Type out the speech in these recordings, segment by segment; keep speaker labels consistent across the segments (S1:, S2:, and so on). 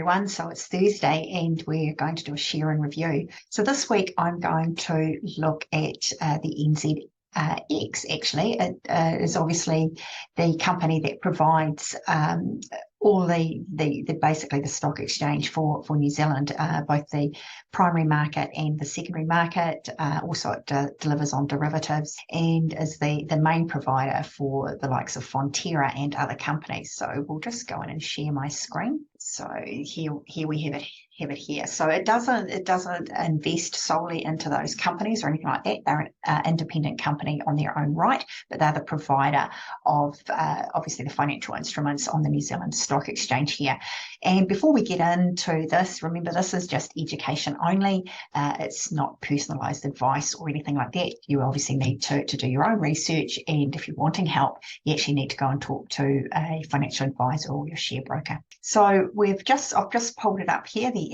S1: everyone. So it's Thursday and we're going to do a share and review. So this week I'm going to look at the NZX. Actually, it is obviously the company that provides all the basically the stock exchange for New Zealand, both the primary market and the secondary market. Also, it delivers on derivatives and is the main provider for the likes of Fonterra and other companies. So we'll just go in and share my screen. So here we have it here. So it doesn't invest solely into those companies or anything like that. They're an independent company on their own right, but they're the provider of obviously the financial instruments on the New Zealand Stock Exchange here. And before we get into this, remember this is just education only. It's not personalised advice or anything like that. You obviously need to do your own research, and if you're wanting help, you actually need to go and talk to a financial advisor or your share broker. So I've just pulled it up here, the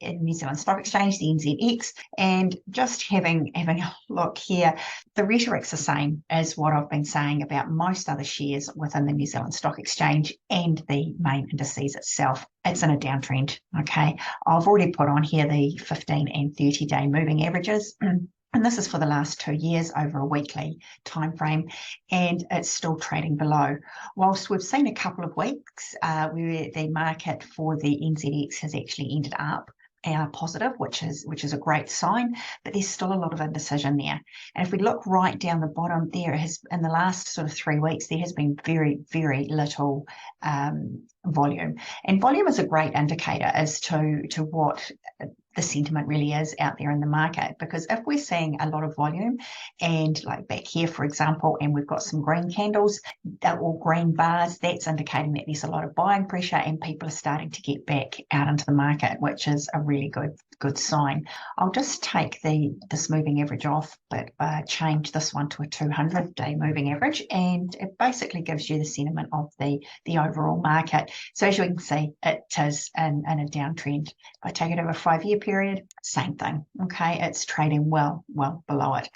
S1: New Zealand Stock Exchange, the NZX, and just having a look here, the rhetoric's the same as what I've been saying about most other shares within the New Zealand Stock Exchange and the main indices itself. It's in a downtrend, okay? I've already put on here the 15 and 30-day moving averages. And this is for the last 2 years over a weekly time frame, and it's still trading below. Whilst we've seen a couple of weeks where the market for the NZX has actually ended up positive, which is a great sign, but there's still a lot of indecision there. And if we look right down the bottom, there has in the last sort of 3 weeks there has been very, very little volume, and volume is a great indicator as to what the sentiment really is out there in the market. Because if we're seeing a lot of volume, and like back here, for example, and we've got some green candles or green bars, that's indicating that there's a lot of buying pressure and people are starting to get back out into the market, which is a really good sign. I'll just take this moving average off, but change this one to a 200-day moving average, and it basically gives you the sentiment of the overall market. So as you can see, it is in a downtrend. If I take it over a 5-year period, same thing. Okay, it's trading well below it,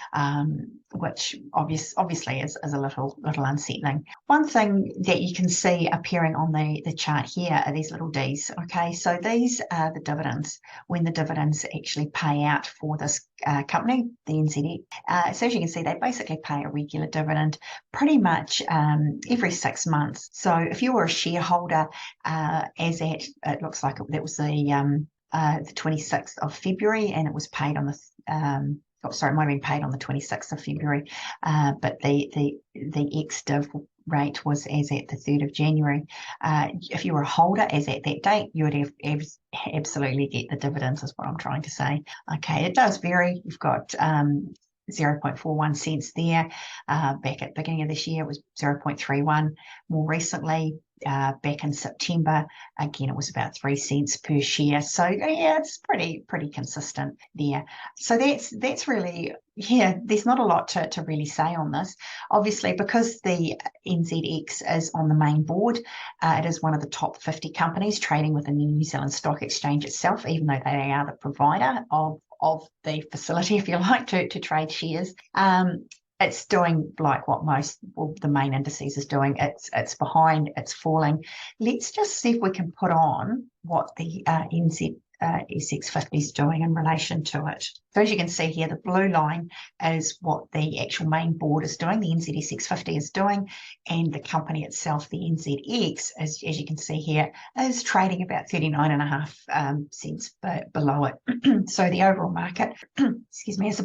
S1: which obviously is a little unsettling. One thing that you can see appearing on the chart here are these little Ds. Okay, so these are the dividends when the dividends actually pay out for this company, the NZX. So as you can see, they basically pay a regular dividend pretty much every 6 months. So if you were a shareholder, as at it looks like that was the 26th of February, and it was paid on the it might have been paid on the 26th of February, but the ex-div rate was as at the 3rd of January. If you were a holder as at that date, you would absolutely get the dividends, is what I'm trying to say. Okay, it does vary. You've got 0.41 cents there. Back at the beginning of this year, it was 0.31. More recently, back in September, again, it was about 3 cents per share. So yeah, it's pretty consistent there. So that's really, yeah, there's not a lot to really say on this. Obviously, because the NZX is on the main board, it is one of the top 50 companies trading within the New Zealand Stock Exchange itself, even though they are the provider of the facility, if you like, to trade shares. It's doing like what the main indices is doing. It's behind, it's falling. Let's just see if we can put on what the NZX50 is doing in relation to it. So as you can see here, the blue line is what the actual main board is doing, the NZX50 is doing, and the company itself, the NZX, as you can see here, is trading about 39.5 cents below it. So the overall market, excuse me, is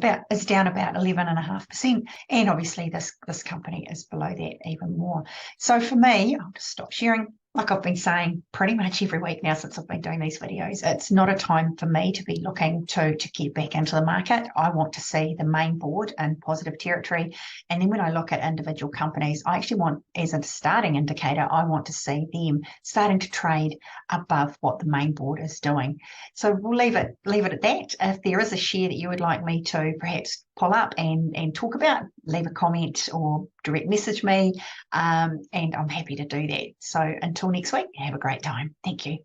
S1: down about 11.5%, and obviously this company is below that even more. So for me, I'll just stop sharing. Like I've been saying pretty much every week now since I've been doing these videos, it's not a time for me to be looking to get back into the market. I want to see the main board in positive territory. And then when I look at individual companies, I actually want, as a starting indicator, I want to see them starting to trade above what the main board is doing. So we'll leave it at that. If there is a share that you would like me to perhaps pull up and talk about, leave a comment or direct message me, and I'm happy to do that. So until next week, have a great time. Thank you.